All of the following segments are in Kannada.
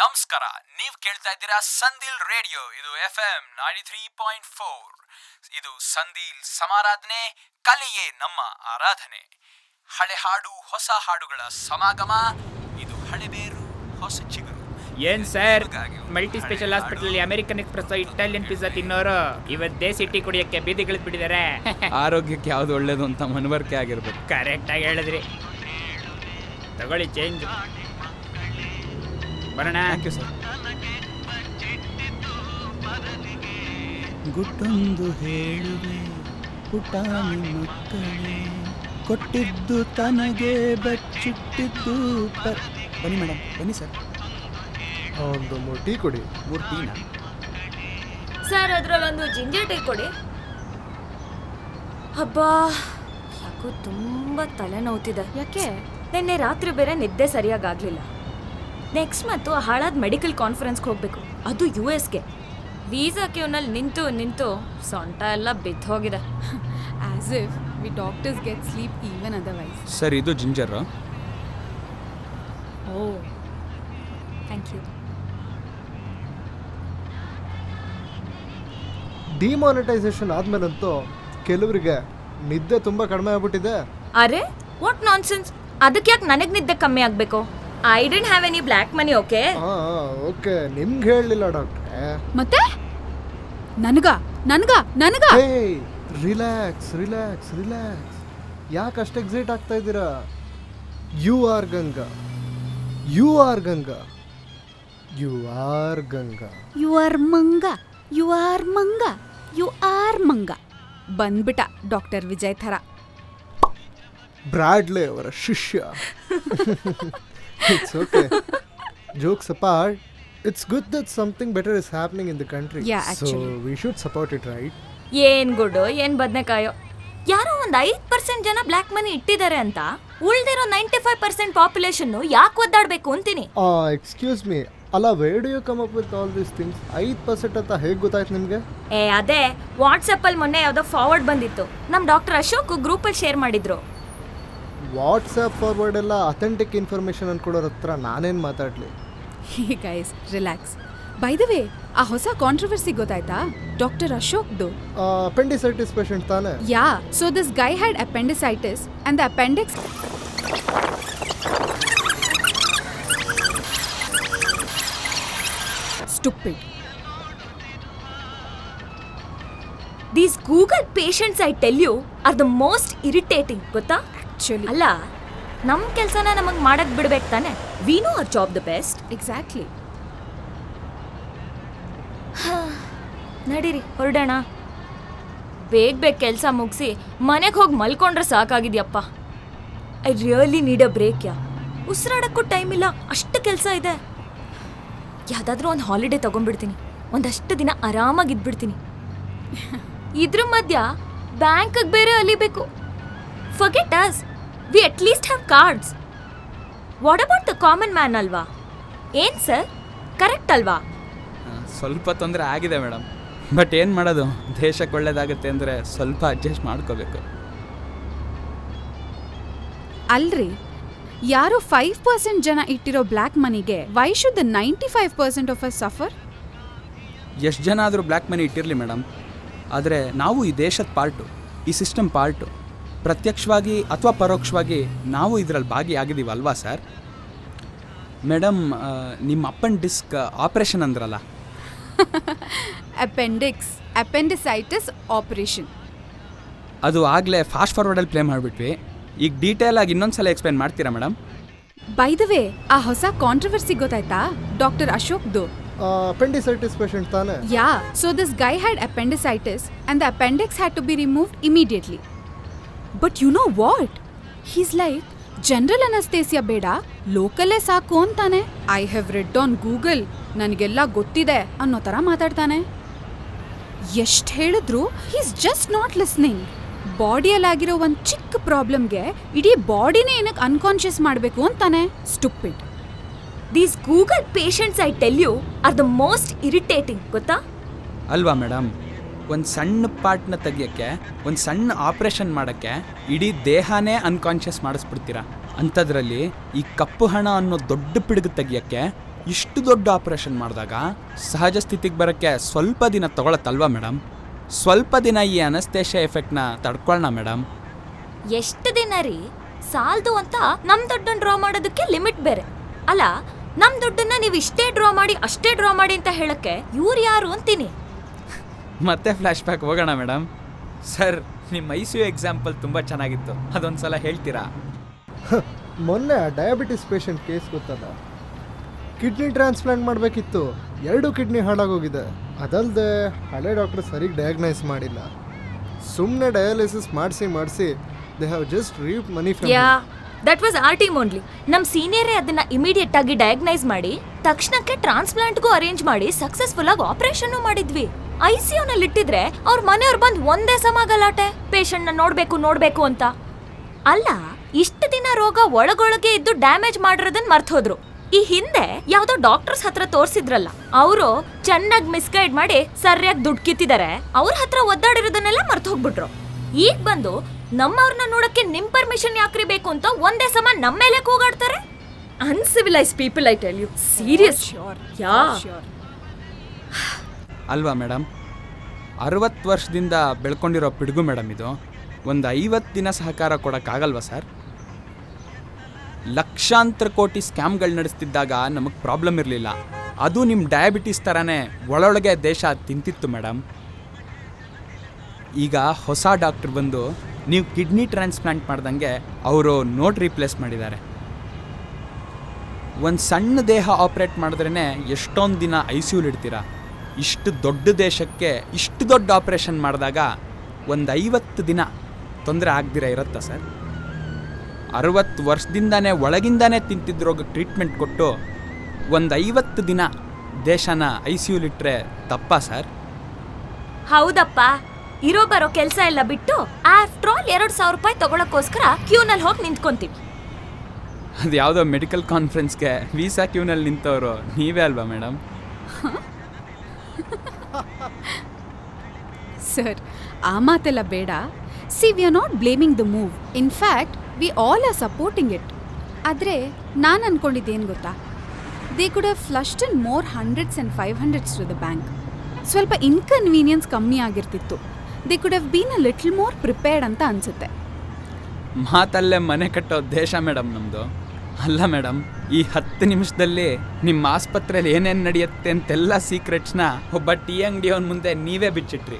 ನಮಸ್ಕಾರ, ನೀವು ಕೇಳ್ತಾ ಇದ್ದೀರಾ ಸಂದಿಲ್ ರೇಡಿಯೋ. ಇದು FM 93.4. ಇದು ಸಂದಿಲ್ ಸಮಾರಾಧನೆ, ಕಲೆಯೇ ನಮ್ಮ ಆರಾಧನೆ. ಹಳೆ ಹಾಡು ಹೊಸ ಹಾಡುಗಳ ಸಮಾಗಮ. ಇದು ಹಳೆಬೇರು ಹೊಸ ಚಿಗುರು. ಏನ್ sir, multi special hospital American Express Italian pizza ತಿನ್ನೋರು ಇವತ್ತು ದೇಸಿ ಟೀ ಕುಡಿಯಕ್ಕೆ ಬೀದಿಗಿಳಿದ್ ಬಿಟ್ಟಿದ್ದಾರೆ. ಆರೋಗ್ಯಕ್ಕೆ ಯಾವ್ದು ಒಳ್ಳೇದು ಅಂತ ಮನವರಿಕೆ ಆಗಿರ್ಬೇಕು. ಕರೆಕ್ಟ್ ಆಗಿ ಹೇಳಿದ್ರಿ. ತಗೊಳ್ಳಿ ಚೇಂಜ್. ಬರೋಣ. Thank you sir. ಗುಟ್ಟೊಂದು ಹೇಳುವೆ ಪುಟಾಣಿ ಮಕ್ಕಳೇ, ಕೊಟ್ಟಿದ್ದು ತನಗೆ ಬಚ್ಚಿಟ್ಟಿದ್ದು ಬನ್ನಿ ಮೇಡಮ್, ಬನ್ನಿ ಸರ್. ಒಂದು 3 ಟೀ ಕೊಡಿ. 3 ಟೀನಾ ಸರ್? ಅದರಲ್ಲೊಂದು ಜಿಂಜರ್ ಟೀ ಕೊಡಿ. ಹಬ್ಬಾ, ಯಾಕೋ ತುಂಬ ತಲೆನೋವ್ತಿದೆ. ಯಾಕೆ? ನಿನ್ನೆ ರಾತ್ರಿ ಬೇರೆ ನಿದ್ದೆ ಸರಿಯಾಗಾಗಲಿಲ್ಲ. ನೆಕ್ಸ್ಟ್ ಮತ್ತು ಹಾಳಾದ ಮೆಡಿಕಲ್ ಕಾನ್ಫರೆನ್ಸ್ಗೆ ಹೋಗಬೇಕು, ಅದು US ಗೆ. ವೀಸಾ ಕ್ಯೂನಲ್ಲಿ ನಿಂತು ನಿಂತು ಸೊಂಟ ಎಲ್ಲ ಬಿದ್ದು ಹೋಗಿದೆ. As if we doctors get sleep even otherwise. Sir, ಇದು ginger. Oh, thank you. Demonetisation ಆದ್ಮೇಲಂತೂ ಕೆಲವರಿಗೆ ನಿದ್ದೆ ತುಂಬಾ ಕಡಿಮೆ ಆಗ್ಬಿಟ್ಟಿದೆ. ಅರೆ, ವಾಟ್ ನಾನ್ಸೆನ್ಸ್! ಅದಕ್ಕೆ ಯಾಕೆ ನನಗೆ ನಿದ್ದೆ ಕಮ್ಮಿ ಆಗಬೇಕು? I didn't have any black money. Okay okay, ನಿಮ್ಗೆ ಹೇಳಲಿಲ್ಲ ಡಾಕ್ಟ್ರೆ. ಮತ್ತೆ ನನಗ ಹೇ, ರಿಲ್ಯಾಕ್ಸ್ ರಿಲ್ಯಾಕ್ಸ್ ರಿಲ್ಯಾಕ್ಸ್. ಯಾಕೆ ಅಷ್ಟು ಎಕ್ಸೈಟ್ ಆಗ್ತಾ ಇದ್ದೀರಾ? You are Ganga, you are Ganga, you are Ganga. You are ಮಂಗ, ಯು ಆರ್ ಮಂಗ, ಯು ಆರ್ ಮಂಗ. ಬಂದ್ಬಿಟ್ಟ ಡಾಕ್ಟರ್ ವಿಜಯ್ ಥರ. ಬ್ರಾಡ್ಲೆ ಅವರ ಶಿಷ್ಯ. It's okay. Jokes apart, it's good that something better is happening in the country. Yeah, actually. So we should support it, right? ಏನ್ ಗುಡ್ಡು, ಏನ್ ಬದನೆಕಾಯೋ. ಯಾರೋ ಒಂದು 5% ಜನ ಬ್ಲ್ಯಾಕ್ ಮನಿ ಇಟ್ಟಿದ್ದಾರೆ ಅಂತ ಉಳ್ದಿರೋ 95% ಪಾಪ್ಯುಲೇಷನ್ ಯಾಕೆ ಒದ್ದಾಡ್ಬೇಕು ಅಂತೀನಿ. Excuse me. ಅಲ್ಲ, where do you come up with all these things? 5% ಅಂತ ಹೇಗೆ ಗೊತ್ತಾಯ್ತು ನಿಮಗೆ? ಅದೇ ವಾಟ್ಸಪ್ಪಲ್ಲಿ ಮೊನ್ನೆ ಯಾವುದೋ ಫಾರ್ವರ್ಡ್ ಬಂದಿತ್ತು. ನಮ್ಮ ಡಾಕ್ಟರ್ ಅಶೋಕ್ ಗ್ರೂಪಲ್ಲಿ ಶೇರ್ ಮಾಡಿದ್ರು. ವಾಟ್ಸಪ್ ಫಾರ್ವರ್ಡ್ ಎಲ್ಲ ಅಥೆಂಟಿಕ್ ಇನ್ಫಾರ್ಮೇಶನ್ ಅನ್ಕೊಡೋರ ಹತ್ರ ನಾನೇನು ಮಾತಾಡಲಿ? Hey guys, relax. By the way, ಆ ಹೊಸ ಕಾಂಟ್ರವರ್ಸಿ ಗೊತ್ತಾಯ್ತಾ? ಡಾಕ್ಟರ್ ಅಶೋಕ್ದು. ಅಪೆಂಡಿಸೈಟಿಸ್ ಪೇಷಂಟ್ ತಾನೆ? Yeah, so this guy had appendicitis and the appendix stupid. These Google patients, I tell you, are the most irritating, ಗೊತ್ತಾ? Actually, ಅಲ್ಲ, ನಮ್ಮ ಕೆಲಸನ ನಮಗೆ ಮಾಡಕ್ ಬಿಡ್ಬೇಕು ತಾನೆ. We know our job the best. exactly. ನಡೀರಿ, ಹೊರಡೋಣ. ಬೇಗ ಕೆಲಸ ಮುಗಿಸಿ ಮನೆಗೆ ಹೋಗಿ ಮಲ್ಕೊಂಡ್ರೆ ಸಾಕಾಗಿದ್ಯಪ್ಪ. I really need a break. ಉಸಿರಾಡಕ್ಕೂ ಟೈಮ್ ಇಲ್ಲ, ಅಷ್ಟು ಕೆಲಸ ಇದೆ. ಯಾವುದಾದ್ರೂ ಒಂದು ಹಾಲಿಡೇ ತಗೊಂಡ್ಬಿಡ್ತೀನಿ, ಒಂದಷ್ಟು ದಿನ ಆರಾಮಾಗಿದ್ಬಿಡ್ತೀನಿ. ಇದ್ರ ಮಧ್ಯ ಬ್ಯಾಂಕಿಗೆ ಬೇರೆ ಅಲಿಬೇಕು. Forget us, we at least have cards. What about the common man ಅಲ್ವಾ? ಏನ್ ಸರ್, ಕರೆಕ್ಟ್ ಅಲ್ವಾ? ಸ್ವಲ್ಪ ತೊಂದರೆ ಆಗಿದೆ ಮೇಡಮ್, ಬಟ್ ಏನು ಮಾಡೋದು, ದೇಶಕ್ಕೆ ಒಳ್ಳೇದಾಗುತ್ತೆ ಅಂದರೆ ಸ್ವಲ್ಪ ಅಡ್ಜಸ್ಟ್ ಮಾಡ್ಕೋಬೇಕು. ಅಲ್ರಿ, ಯಾರೋ 5% ಜನ ಇಟ್ಟಿರೋ ಬ್ಲ್ಯಾಕ್ ಮನಿಗೆ why should the 95% of us suffer? ಎಷ್ಟು ಜನ ಆದರೂ ಬ್ಲ್ಯಾಕ್ ಮನಿ ಇಟ್ಟಿರಲಿ ಮೇಡಮ್, ಆದರೆ ನಾವು ಈ ದೇಶದ ಪಾರ್ಟು, ಈ ಸಿಸ್ಟಮ್ ಪಾರ್ಟು. ಪ್ರತ್ಯಕ್ಷವಾಗಿ ಅಥವಾ ಪರೋಕ್ಷವಾಗಿ ನಾವು ಇದರಲ್ಲಿ ಭಾಗಿಯಾಗಿದ್ದೀವಿ ಅಲ್ವಾ ಸರ್? ಮೇಡಮ್, ನಿಮ್ಮ ಅಪೆಂಡಿಕ್ಸ್ ಆಪ್ರೇಷನ್ ಅಂದ್ರಲ್ಲ, ಅಪೆಂಡಿಸೈಟಿಸ್ ಆಪರೇಷನ್, ಅದು ಆಗಲೇ ಫಾಸ್ಟ್ ಫಾರ್ವರ್ಡಲ್ಲಿ ಪ್ಲೇ ಮಾಡಿಬಿಟ್ವಿ. ಈಗ ಡೀಟೇಲ್ ಆಗಿ ಇನ್ನೊಂದ್ಸಲ ಎಕ್ಸ್ಪ್ಲೇನ್ ಮಾಡ್ತೀರಾ ಮೇಡಮ್? ಬೈ ದ ವೇ, ಆ ಹೊಸ ಕಾಂಟ್ರವರ್ಸಿ ಗೊತ್ತಾಯ್ತಾ? ಡಾಕ್ಟರ್ ಅಶೋಕ್ದು. ಅಪೆಂಡಿಸೈಟಿಸ್ ಪೇಷಂಟ್ ತಾನೆ? Yeah, so this guy had appendicitis and the appendix had to be removed immediately. But you know what? He's like, general anaesthesia ಬೇಡ, ಲೋಕಲ್ಲೇ ಸಾಕು ಅಂತಾನೆ. I have read on Google, ನನಗೆಲ್ಲ ಗೊತ್ತಿದೆ ಅನ್ನೋ ಥರ ಮಾತಾಡ್ತಾನೆ. ಎಷ್ಟು ಹೇಳಿದ್ರು ಹೀಸ್ ಜಸ್ಟ್ ನಾಟ್ ಲಿಸ್ನಿಂಗ್. ಬಾಡಿಯಲ್ಲಾಗಿರೋ ಒಂದು ಚಿಕ್ಕ ಪ್ರಾಬ್ಲಮ್ಗೆ ಇಡೀ ಬಾಡಿನೇ ಏನಕ್ಕೆ ಅನ್ಕಾನ್ಷಿಯಸ್ ಮಾಡಬೇಕು ಅಂತಾನೆ. Stupid. These Google patients, I tell you, are the most irritating, ಗೊತ್ತಾ? ಅಲ್ವಾ ಮೇಡಮ್? ಒಂದು ಸಣ್ಣ ಪಾರ್ಟ್ನ ತೆಗಿಯೋಕ್ಕೆ, ಒಂದು ಸಣ್ಣ ಆಪ್ರೇಷನ್ ಮಾಡೋಕ್ಕೆ ಇಡೀ ದೇಹನೇ ಅನ್ಕಾನ್ಷಿಯಸ್ ಮಾಡಿಸ್ಬಿಡ್ತೀರಾ. ಅಂಥದ್ರಲ್ಲಿ ಈ ಕಪ್ಪು ಹಣ ಅನ್ನೋ ದೊಡ್ಡ ಪಿಡುಗು ತೆಗಿಯೋಕ್ಕೆ ಇಷ್ಟು ದೊಡ್ಡ ಆಪರೇಷನ್ ಮಾಡಿದಾಗ ಸಹಜ ಸ್ಥಿತಿಗೆ ಬರೋಕ್ಕೆ ಸ್ವಲ್ಪ ದಿನ ತಗೊಳತ್ತಲ್ವಾ ಮೇಡಮ್? ಸ್ವಲ್ಪ ದಿನ ಈ ಅನಸ್ತೇಷಿಯಾ ಎಫೆಕ್ಟ್ನ ತಡ್ಕೊಳ್ಳೋಣ ಮೇಡಮ್. ಎಷ್ಟು ದಿನ ರೀ? ಸಾಲ್ದು ಅಂತ ನಮ್ ದುಡ್ಡನ್ನ ಡ್ರಾ ಮಾಡೋದಕ್ಕೆ ಲಿಮಿಟ್ ಬೇರೆ ಅಲ್ಲ. ನಮ್ ದುಡ್ಡನ್ನ ನೀವು ಇಷ್ಟೇ ಡ್ರಾ ಮಾಡಿ ಅಷ್ಟೇ ಡ್ರಾ ಮಾಡಿ ಅಂತ ಹೇಳಕ್ಕೆ ಇವ್ರು ಯಾರು ಅಂತೀನಿ. ಮತ್ತೆ ಫ್ಲ್ಯಾಶ್ ಬ್ಯಾಕ್ ಹೋಗೋಣ ಮೇಡಮ್. ಸರ್, ನಿಮ್ಮ ICU ಎಕ್ಸಾಂಪಲ್ ತುಂಬ ಚೆನ್ನಾಗಿತ್ತು, ಅದೊಂದು ಸಲ ಹೇಳ್ತೀರಾ? ಮೊನ್ನೆ ಡಯಾಬಿಟಿಸ್ ಪೇಷಂಟ್ ಕೇಸ್ ಗೊತ್ತಲ್ಲ, ಕಿಡ್ನಿ ಟ್ರಾನ್ಸ್ಪ್ಲಾಂಟ್ ಮಾಡಬೇಕಿತ್ತು, 2 ಕಿಡ್ನಿ ಹಾಳಾಗೋಗಿದೆ. ಅದಲ್ಲದೆ ಹಳೆ ಡಾಕ್ಟರ್ ಸರಿಗೆ ಡಯಾಗ್ನೈಸ್ ಮಾಡಿಲ್ಲ. ಸುಮ್ಮನೆ ಡಯಾಲಿಸಿಸ್ ಮಾಡಿಸಿ they have just reap money from. Yeah, that was our team only. ನಮ್ಮ ಸೀನಿಯರೇ ಅದನ್ನ ಇಮಿಡಿಯೇಟ್ ಆಗಿ ಡಯಾಗ್ನೈಸ್ ಮಾಡಿ ತಕ್ಷಣಕ್ಕೆ ಟ್ರಾನ್ಸ್ಪ್ಲಾಂಟ್ಗೂ ಅರೇಂಜ್ ಮಾಡಿ ಸಕ್ಸಸ್ಫುಲ್ ಆಗಿ ಆಪರೇಷನ್ ಮಾಡಿದ್ವಿ. ICU ನಲ್ಲಿ ಇಟ್ಟಿದ್ರೆ ಅವ್ರ ಮನೆಯವ್ರು ಬಂದು ಒಂದೇ ಸಮ ಗಲಾಟೆ, ಪೇಷಂಟ್ ನ ನೋಡ್ಬೇಕು ಅಂತ. ಅಲ್ಲ, ಇಷ್ಟು ದಿನ ರೋಗ ಒಳಗೊಳಗೆ ಇದ್ದು ಡ್ಯಾಮೇಜ್ ಮಾಡಿರೋದನ್ನ ಮರ್ತೋದ್ರು. ಈ ಹಿಂದೆ ಯಾವ್ದೋ ಡಾಕ್ಟರ್ಸ್ ಹತ್ರ ತೋರ್ಸಿದ್ರಲ್ಲ, ಅವರು ಚೆನ್ನಾಗಿ ಮಿಸ್ಗೈಡ್ ಮಾಡಿ ಸರಿಯಾಗಿ ದುಡ್ಡು ಕಿತ್ತಿದ್ದಾರೆ. ಅವ್ರ ಹತ್ರ ಒದ್ದಾಡಿರೋದನ್ನೆಲ್ಲ ಮರ್ತ ಹೋಗ್ಬಿಟ್ರು. ಈಗ ಬಂದು ನಮ್ಮವ್ರನ್ನ ನೋಡಕ್ಕೆ ನಿಮ್ ಪರ್ಮಿಷನ್ ಯಾಕ್ರಿ ಬೇಕು ಅಂತ ಒಂದೇ ಸಮ ನಮ್ಮ ಮೇಲೆ ಕೂಗಾಡ್ತಾರೆ. Uncivilised people, I tell you. Serious. Yeah, ಅಲ್ವಾ ಮೇಡಮ್? 60 ವರ್ಷದಿಂದ ಬೆಳ್ಕೊಂಡಿರೋ ಪಿಡುಗು ಮೇಡಮ್ ಇದು. ಒಂದು 50 ದಿನ ಸಹಕಾರ ಕೊಡೋಕ್ಕಾಗಲ್ವಾ ಸರ್? ಲಕ್ಷಾಂತರ ಕೋಟಿ ಸ್ಕ್ಯಾಮ್ಗಳು ನಡೆಸ್ತಿದ್ದಾಗ ನಮಗೆ ಪ್ರಾಬ್ಲಮ್ ಇರಲಿಲ್ಲ. ಅದು ನಿಮ್ಮ ಡಯಾಬಿಟೀಸ್ ಥರನೇ ಒಳೊಳಗೆ ದೇಶ ತಿಂತಿತ್ತು ಮೇಡಮ್. ಈಗ ಹೊಸ ಡಾಕ್ಟ್ರ್ ಬಂದು ನೀವು ಕಿಡ್ನಿ ಟ್ರಾನ್ಸ್ಪ್ಲಾಂಟ್ ಮಾಡ್ದಂಗೆ ಅವರು ನೋಟ್ ರೀಪ್ಲೇಸ್ ಮಾಡಿದ್ದಾರೆ. ಒಂದು ಸಣ್ಣ ದೇಹ ಆಪ್ರೇಟ್ ಮಾಡಿದ್ರೇ ಎಷ್ಟೊಂದು ದಿನ ICUಲಿ ಇಡ್ತೀರಾ. ಇಷ್ಟು ದೊಡ್ಡ ದೇಶಕ್ಕೆ ಇಷ್ಟು ದೊಡ್ಡ ಆಪ್ರೇಷನ್ ಮಾಡಿದಾಗ ಒಂದು 50 ದಿನ ತೊಂದರೆ ಆಗದಿರ ಇರುತ್ತಾ ಸರ್? 60 ವರ್ಷದಿಂದಾನೇ ಒಳಗಿಂದಾನೇ ತಿಂತಿದ್ದ ರೋಗ ಟ್ರೀಟ್ಮೆಂಟ್ ಕೊಟ್ಟು ಒಂದು 50 ದಿನ ದೇಶನ ICUಲಿಟ್ರೆ ತಪ್ಪಾ ಸರ್? ಹೌದಪ್ಪ. ಇರೋ ಬರೋ ಕೆಲಸ ಎಲ್ಲ ಬಿಟ್ಟು ಆಫ್ಟರ್ ಆಲ್ 2,000 ರೂಪಾಯಿ ತಗೊಳಕ್ಕೋಸ್ಕರ ಕ್ಯೂನಲ್ಲಿ ಹೋಗಿ ನಿಂತ್ಕೊಂತೀವಿ. ಅದು ಯಾವುದೋ ಮೆಡಿಕಲ್ ಕಾನ್ಫರೆನ್ಸ್ಗೆ ವೀಸಾ ಕ್ಯೂನಲ್ಲಿ ನಿಂತವರು ನೀವೇ ಅಲ್ವಾ ಮೇಡಮ್? ಸರ್, ಆ ಮಾತೆಲ್ಲ ಬೇಡ. See, we are not blaming the move. In fact we all are supporting it. ಆದರೆ ನಾನು ಅನ್ಕೊಂಡಿದ್ದೇನು ಗೊತ್ತಾ, they could have flushed in more 100s and 500s to the bank. ಸ್ವಲ್ಪ ಇನ್ಕನ್ವೀನಿಯನ್ಸ್ ಕಮ್ಮಿ ಆಗಿರ್ತಿತ್ತು. They could have been a little more prepared ಅಂತ ಅನ್ಸುತ್ತೆ. ಮಾತಲ್ಲೇ ಮನೆ ಕಟ್ಟೋ ದೇಶ ಮೇಡಮ್ ನಮ್ಮದು. ಅಲ್ಲ ಮೇಡಮ್, ಈ 10 ನಿಮಿಷದಲ್ಲಿ ನಿಮ್ಮ ಆಸ್ಪತ್ರೆಯಲ್ಲಿ ಏನೇನು ನಡೆಯುತ್ತೆ ಅಂತೆಲ್ಲ ಸೀಕ್ರೆಟ್ಸ್ನ ಒಬ್ಬ ಟೀ ಅಂಗಡಿಯವನ ಮುಂದೆ ನೀವೇ ಬಿಚ್ಚಿಟ್ರಿ.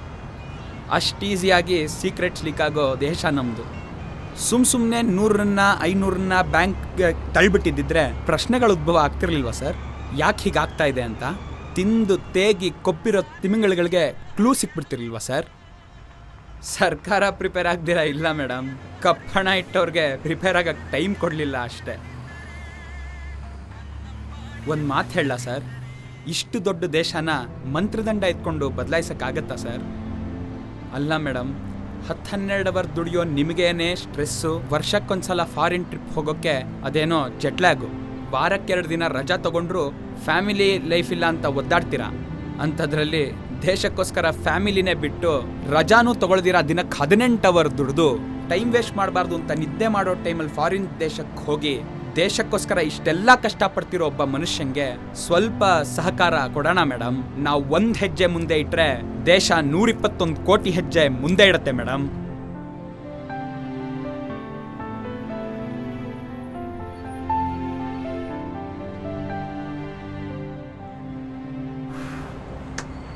ಅಷ್ಟು ಈಸಿಯಾಗಿ ಸೀಕ್ರೆಟ್ಸ್ ಲೀಕ್ ಆಗೋ ದೇಶ ನಮ್ಮದು. ಸುಮ್ಮನೆ 100ರನ್ನ 500ರನ್ನ ಬ್ಯಾಂಕ್ಗೆ ತಳ್ಳಿಬಿಟ್ಟಿದ್ದಿದ್ರೆ ಪ್ರಶ್ನೆಗಳು ಉದ್ಭವ ಆಗ್ತಿರ್ಲಿಲ್ವಾ ಸರ್? ಯಾಕೆ ಹೀಗಾಗ್ತಾ ಇದೆ ಅಂತ ತಿಂದು ತೇಗಿ ಕೊಪ್ಪಿರೋ ತಿಮಿಂಗಳುಗಳಿಗೆ ಕ್ಲೂ ಸಿಕ್ಬಿಡ್ತಿರ್ಲಿಲ್ವಾ ಸರ್? ಸರ್ಕಾರ ಪ್ರಿಪೇರ್ ಆಗ್ದಿರ ಇಲ್ಲ ಮೇಡಮ್, ಕಪ್ಪಣ ಇಟ್ಟವ್ರಿಗೆ ಪ್ರಿಪೇರ್ ಆಗಕ್ಕೆ ಟೈಮ್ ಕೊಡಲಿಲ್ಲ ಅಷ್ಟೇ. ಒಂದು ಮಾತು ಹೇಳ ಸರ್, ಇಷ್ಟು ದೊಡ್ಡ ದೇಶನ ಮಂತ್ರದಂಡ ಎತ್ಕೊಂಡು ಬದಲಾಯಿಸೋಕ್ಕಾಗತ್ತಾ ಸರ್? ಅಲ್ಲ ಮೇಡಮ್, 10-12 ಅವರ್ ದುಡಿಯೋ ನಿಮಗೇನೆ ಸ್ಟ್ರೆಸ್ಸು. ವರ್ಷಕ್ಕೊಂದ್ಸಲ ಫಾರಿನ್ ಟ್ರಿಪ್ ಹೋಗೋಕ್ಕೆ ಅದೇನೋ ಜೆಟ್ಲ್ಯಾಗು. ವಾರಕ್ಕೆ 2 ದಿನ ರಜಾ ತೊಗೊಂಡ್ರು ಫ್ಯಾಮಿಲಿ ಲೈಫ್ ಇಲ್ಲ ಅಂತ ಒದ್ದಾಡ್ತೀರಾ. ಅಂಥದ್ರಲ್ಲಿ ದೇಶಕ್ಕೋಸ್ಕರ ಫ್ಯಾಮಿಲಿನೇ ಬಿಟ್ಟು ರಜಾನೂ ತೊಗೊಳ್ದಿರ ದಿನಕ್ಕೆ 18 ಅವರ್ ದುಡಿದು ಟೈಮ್ ವೇಸ್ಟ್ ಮಾಡಬಾರ್ದು ಅಂತ ನಿದ್ದೆ ಮಾಡೋ ಟೈಮಲ್ಲಿ ಫಾರಿನ್ ದೇಶಕ್ಕೆ ಹೋಗಿ ದೇಶಕ್ಕೋಸ್ಕರ ಇಷ್ಟೆಲ್ಲ ಕಷ್ಟಪಡ್ತಿರೋ ಒಬ್ಬ ಮನುಷ್ಯಂಗೆ ಸ್ವಲ್ಪ ಸಹಕಾರ ಕೊಡೋಣ ಮೇಡಮ್. ನಾವು 1 ಹೆಜ್ಜೆ ಮುಂದೆ ಇಟ್ಟರೆ ದೇಶ 121 ಕೋಟಿ ಹೆಜ್ಜೆ ಮುಂದೆ ಇಡುತ್ತೆ ಮೇಡಮ್.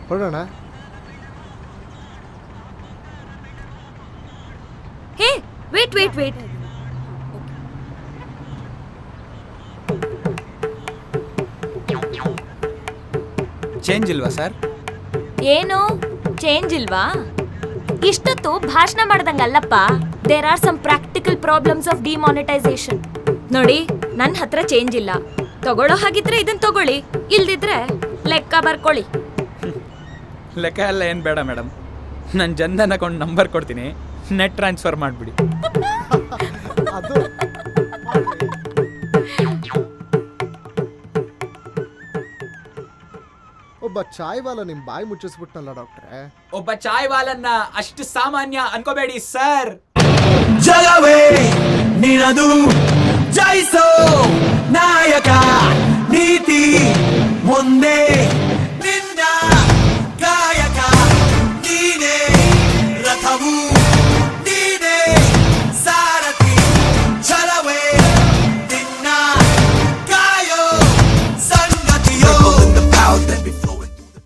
ಹೊರಡೋಣ. Hey, wait. ಚೇಂಜ್ ಇಲ್ವಾ ಸರ್? ಏನು ಚೇಂಜ್ ಇಲ್ವಾ? ಇಷ್ಟೊತ್ತು ಭಾಷಣ ಮಾಡ್ದಂಗಲ್ಲಪ್ಪ. There are some practical problems of demonetisation. ನೋಡಿ, ನನ್ನ ಹತ್ರ ಚೇಂಜ್ ಇಲ್ಲ. ತಗೊಳ್ಳೋ ಹಾಗಿದ್ರೆ ಇದನ್ನ ತಗೊಳ್ಳಿ, ಇಲ್ದಿದ್ರೆ ಲೆಕ್ಕ ಬರ್ಕೊಳ್ಳಿ. ಲೆಕ್ಕ ಎಲ್ಲ ಏನು ಬೇಡ ಮೇಡಮ್, ನನ್ನ ಜನ್ಧನ್ ಅಕೌಂಟ್ ನಂಬರ್ ಕೊಡ್ತೀನಿ, ನೆಟ್ ಟ್ರಾನ್ಸ್ಫರ್ ಮಾಡಿಬಿಡಿ. ಅದು ಒಬ್ಬ ಚಾಯ್ ವಾಲ ನಿಮ್ಮ ಬಾಯಿ ಮುಚ್ಚಿಸ್ಬಿಟ್ನಲ್ಲ ಡಾಕ್ಟ್ರೆ. ಒಬ್ಬ ಚಾಯ್ ವಾಲನ್ನ ಅಷ್ಟು ಸಾಮಾನ್ಯ ಅನ್ಕೋಬೇಡಿ ಸರ್. ಜಗವೇ ನಿನದು, ಜಯಿಸೋ ನಾಯಕ, ನೀತಿ ಪಾಠವು